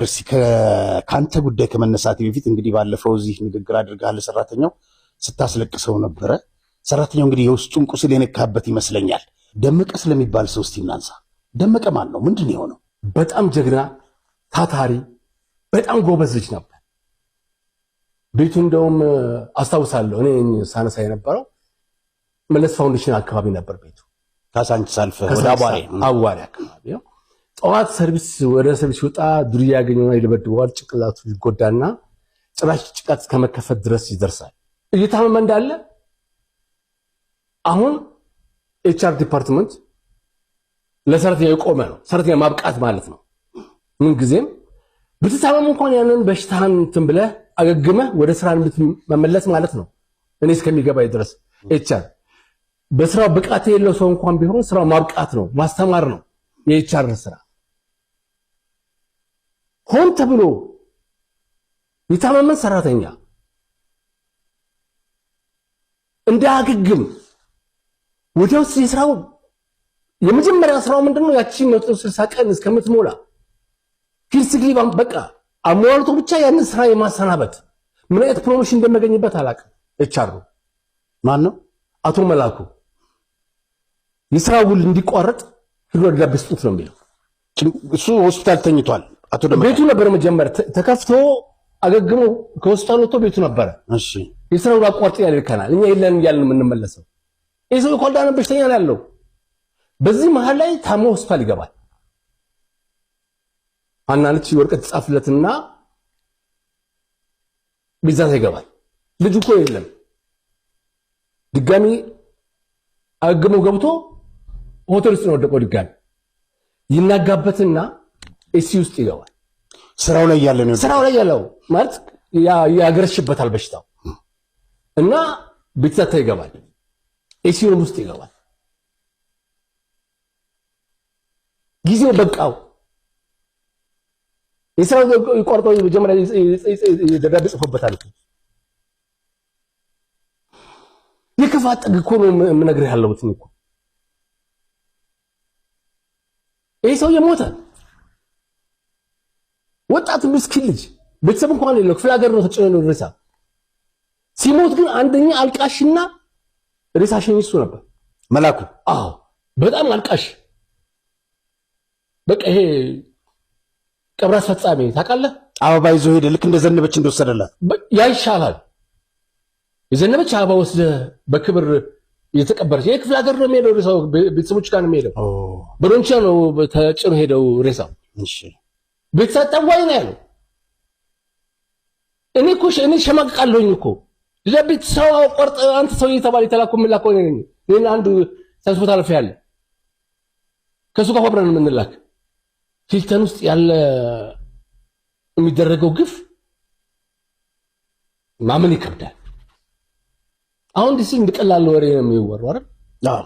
እርሲ ከካንተ ጉዳይ ከመነሳት በፊት እንግዲህ ባለፈው እዚህ ንግግር አድርጋለ ሰራተኛው ስታስለቅሰው ነበረ። ሰራተኛው እንግዲህ የውስጡን ቁስል የነካበት ይመስለኛል። ደመቀ ስለሚባል ሰው እስቲ እናንሳ። ደመቀ ማን ነው? ምንድነው የሆነው? በጣም ጀግና ታታሪ፣ በጣም ጎበዝ ልጅ ነበር። ቤቱ እንደውም አስታውሳለሁ እኔ ሳነሳ የነበረው መለስ ፋውንዴሽን አካባቢ ነበር ቤቱ። ካሳንቺስ አልፈ ወደ አዋሪ አካባቢ ነው። ጠዋት ሰርቪስ ወደ ሰርቪስ ወጣ ዱርዬ ያገኘውና ይደበድበዋል። ጭቅላቱ ይጎዳና ጭራሽ ጭቃት ከመከፈት ድረስ ይደርሳል። እየታመመ እንዳለ አሁን ኤችአር ዲፓርትመንት ለሰራተኛ የቆመ ነው። ሰራተኛ ማብቃት ማለት ነው። ምን ጊዜም ብትታመም እንኳን ያንን በሽታህን እንትን ብለህ አገግመህ ወደ ስራ መመለስ ማለት ነው። እኔ እስከሚገባኝ ድረስ ኤችአር በስራው ብቃት የሌለው ሰው እንኳን ቢሆን ስራው ማብቃት ነው፣ ማስተማር ነው የኤችአር ስራ። ሆን ተብሎ የታመመን ሰራተኛ እንዳያገግም ወዲያው ሲስራው የመጀመሪያ ስራው ምንድነው? ያቺ 160 ቀን እስከምትሞላ ፊልስግሪ በቃ አሟልቶ ብቻ ያንን ስራ የማሰናበት ምን አይነት ፕሮሞሽን እንደመገኝበት አላውቅም። ኤችአር ማን ነው? አቶ መላኩ የስራው ውል እንዲቋረጥ ሄዶ ለብስጡት ነው የሚለው። እሱ ሆስፒታል ተኝቷል። አቶ ደመቀ ቤቱ ነበር መጀመሪያ ተከፍቶ አገግሞ ከሆስፒታል ወጥቶ ቤቱ ነበር። እሺ የስራው አቋርጥ ያልከናል እኛ የለን እያልን የምንመለሰው ይሄው ኮልዳና በሽተኛ ነው ያለው። በዚህ መሃል ላይ ታሞ ሆስፒታል ይገባል። አናንቺ ወርቀት ጻፍለትና ቢዛት ይገባል። ልጁ እኮ የለም። ድጋሚ አገግሞ ገብቶ ሆቴል ውስጥ ነው ወደቀው። ድጋሚ ይናጋበትና ኤሲ ውስጥ ይገባል። ስራው ላይ ያለ ነው። ስራው ላይ ያለው ማለት ያገረሽበታል በሽታው እና ቤተሰብ ይገባል። ኤሲውን ውስጥ ይገባል። ጊዜው በቃው። የስራው ይቆርጠው መጀመሪያ ደብዳቤ ጽፎበታል። የክፋት ጥግ እኮ ነው የምነግርህ ያለሁት እኮ። ይሄ ሰው የሞተ ወጣት ምስኪን ልጅ ቤተሰብ እንኳን የለው፣ ክፍለ ሀገር ነው ተጭኖ ነው ሬሳ። ሲሞት ግን አንደኛ አልቃሽና ሬሳ ሸኝ እሱ ነበር መላኩ። አዎ በጣም አልቃሽ። በቃ ይሄ ቀብር አስፈጻሚ ታውቃለህ? አበባ ይዞ ሄደ። ልክ እንደዘነበች እንደወሰደላት ያይሻላል። የዘነበች አበባ ወስደ በክብር የተቀበረች ይሄ ክፍለ ሀገር ነው የሚሄደው ሬሳው፣ ቤተሰቦች ጋር ነው የሚሄደው። በዶንቻ ነው ተጭኖ ሄደው ሬሳው። እሺ ቤተሰብ ጠዋይ ነው ያለው። እኔ ሸማቅቃለሁኝ እኮ ለቤት ሰው ቆርጥ አንተ ሰው እየተባለ የተላኩ ምላክ ሆነ ነኝ። እኔ አንዱ ሳይስቦታ አልፈ ያለ ከሱ ጋር አብረን የምንላክ ሂልተን ውስጥ ያለ የሚደረገው ግፍ ማመን ይከብዳል። አሁን ዲሲ እንደቀላል ወሬ ነው የሚወራው አይደል? አዎ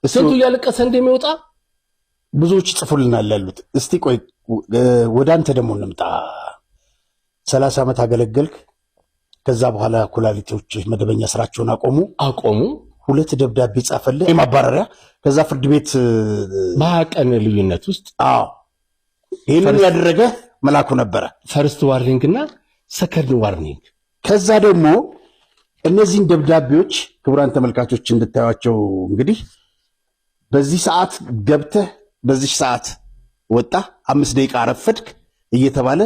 ስንቱ ያለቀሰ እንደሚወጣ ብዙዎች ጽፉልናል ያሉት። እስቲ ቆይ ወደ አንተ ደግሞ እንምጣ። 30 ዓመት አገለገልክ። ከዛ በኋላ ኩላሊቶች መደበኛ ስራቸውን አቆሙ። 2 ደብዳቤ ጻፈልህ የማባረሪያ። ከዛ ፍርድ ቤት በቀን ልዩነት ውስጥ አዎ ይሄንን ያደረገ መላኩ ነበረ። ፈርስት ዋርኒንግ እና ሰከንድ ዋርኒንግ። ከዛ ደግሞ እነዚህን ደብዳቤዎች ክቡራን ተመልካቾች እንድታዩቸው እንግዲህ በዚህ ሰዓት ገብተህ በዚህ ሰዓት ወጣ 5 ደቂቃ አረፈድክ እየተባለ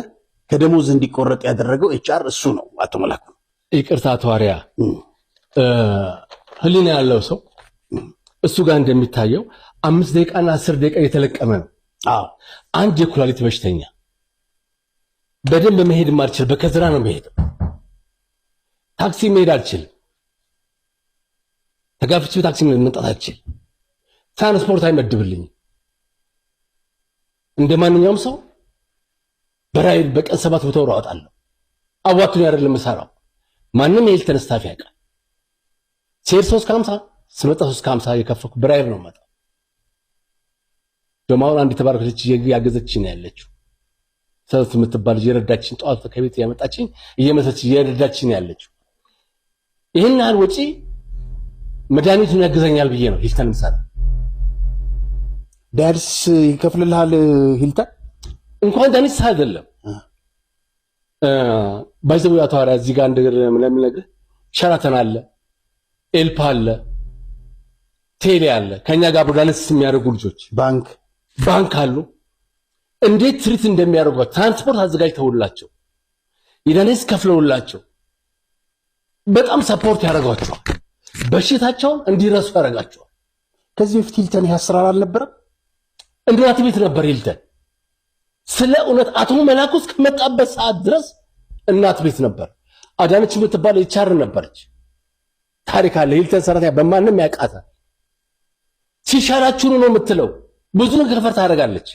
ከደሞዝ እንዲቆረጥ ያደረገው ኤችአር እሱ ነው አቶ መላኩ። ይቅርታ ተዋሪያ ህሊና ያለው ሰው እሱ ጋር እንደሚታየው 5 ደቂቃና 10 ደቂቃ የተለቀመ ነው። አዎ አንድ የኩላሊት በሽተኛ በደንብ መሄድ ማልችል በከዝራ ነው መሄድ። ታክሲ መሄድ አልችል፣ ተጋፍቼ ታክሲ መምጣት አልችል፣ ትራንስፖርት አይመድብልኝ። እንደማንኛውም ሰው በራይድ በቀን 7 ብር አወጣለሁ። አዋቱኝ አይደለም መሳራው። ማንም ይሄል ተነስታፊ ያውቃል። ሴር 350 ስመጣ 350 የከፈኩ በራይድ ነው መጣ። ደማውን አንድ ተባረከች ያገዘችኝ ነው ያለችው። ሰልፍ የምትባል የረዳችኝ ጧት ከቤት ያመጣችኝ እየመሰች የረዳችኝ ነው ያለችው። ይሄን ያህል ወጪ መድኃኒቱን ያገዘኛል ብዬ ነው ሂልተን ምሳሌ ዳርስ ይከፍልልሃል ሂልተን እንኳን ዳኒስ አይደለም ባይዘው ያቷራ እዚህ ጋር እንደምነግርህ ሸራተን አለ፣ ኤልፓ አለ፣ ቴሌ አለ። ከኛ ጋር ብራንስ የሚያደርጉ ልጆች ባንክ አሉ። እንዴት ትሪት እንደሚያደርጓቸው ትራንስፖርት አዘጋጅተውላቸው ኢዳኔስ ከፍለውላቸው በጣም ሰፖርት ያደርጓቸዋል። በሽታቸውን እንዲረሱ ያደርጋቸዋል። ከዚህ በፊት ሂልተን ያስራል አልነበረም? እናት ቤት ነበር ሂልተን። ስለ እውነት አቶ መላኩ እስከመጣበት ሰዓት ድረስ እናት ቤት ነበር። አዳነች የምትባል ይቻር ነበረች። ታሪክ አለ። ሂልተን ሰራተኛ በማንም ያውቃታል። ሲሻላችሁ ነው የምትለው። ብዙ ነገር ከፈር ታደርጋለች።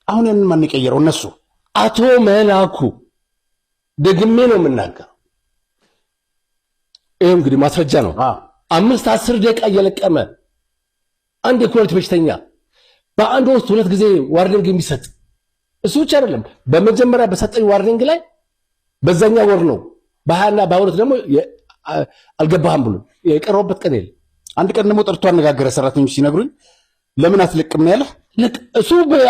አሁን ያንን ማን የቀየረው? እነሱ። አቶ መላኩ ደግሜ ነው የምናገረው። ይሄ እንግዲህ ማስረጃ ነው። 5-10 ደቂቃ እየለቀመ አንድ የኩላሊት በሽተኛ በአንድ ወቅት 2 ጊዜ ዋርኒንግ የሚሰጥ እሱ ብቻ አይደለም። በመጀመሪያ በሰጠኝ ዋርኒንግ ላይ በዛኛ ወር ነው በ20 እና በ22 ደግሞ አልገባህም ብሎ የቀረውበት ቀን የለም። አንድ ቀን ደግሞ ጠርቶ አነጋገረ። ሰራተኞች ሲነግሩኝ ለምን አትለቅም ነው ያለ። እሱ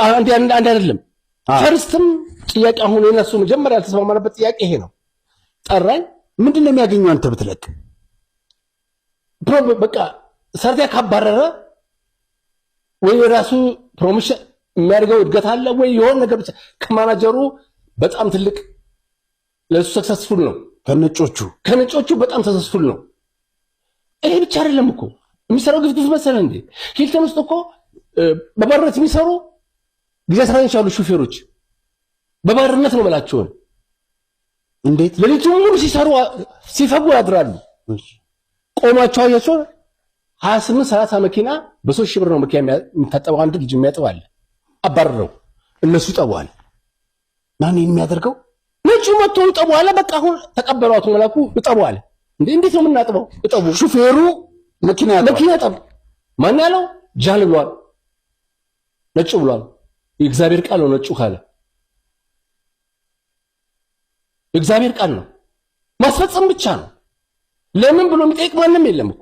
አንድ አይደለም። ፈርስትም ጥያቄ አሁን የነሱ መጀመሪያ ያልተስማማነበት ጥያቄ ይሄ ነው። ጠራኝ። ምንድነው የሚያገኘው አንተ ብትለቅ? በቃ ሰራተኛ ካባረረ ወይ ራሱ ፕሮሞሽን የሚያደርገው እድገት አለ ወይ የሆነ ነገር ብቻ ከማናጀሩ በጣም ትልቅ ለሱ ሰክሰስፉል ነው። ከነጮቹ በጣም ሰክሰስፉል ነው። ይሄ ብቻ አይደለም እኮ የሚሰራው ግፍግፍ መሰለ እንዴ። ሂልተን ውስጥ እኮ በባርነት የሚሰሩ ጊዜ ሰራተኞች አሉ። ሹፌሮች በባርነት ነው መላቸው። እንዴት ለሊቱ ሙሉ ሲሰሩ ሲፈጉ ያድራሉ። ቆማቸው አያቸው 28-30 መኪና በ3,000 ብር ነው መኪና የሚታጠበው። አንድ ልጅ የሚያጠው አለ። አባረረው። እነሱ ይጠዋል። ማን የሚያደርገው? ነጩ መጥቶ ይጠዋል። በቃ አሁን ተቀበሏት መላኩ ይጠዋል። እንዴት ነው የምናጥበው? ይጠቡ። ሹፌሩ መኪና ያጠብ። ማን ያለው? ጃል ብሏል። ነጩ ብሏል። የእግዚአብሔር ቃል ነው። ነጩ ካለ የእግዚአብሔር ቃል ነው። ማስፈጸም ብቻ ነው። ለምን ብሎ የሚጠይቅ ማንም የለም እኮ።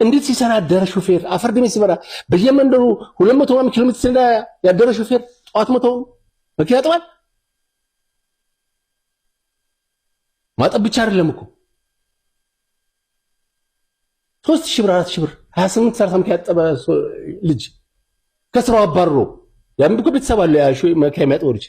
እንዴት ሲሰራ ያደረ ሹፌር አፈር ድሜ ሲበራ በየመንደሩ 200 ኪሎ ሜትር ሲነዳ ያደረ ሹፌር ጠዋት መተው መኪና ያጥባል። ማጠብ ብቻ አይደለም እኮ 3,000 ብር 4,000 ብር 28-30 መኪና ያጠበ ልጅ ከስራው አባርሮ ያም እኮ ቤተሰብ አለ። ያ መኪና የሚያጥበው ልጅ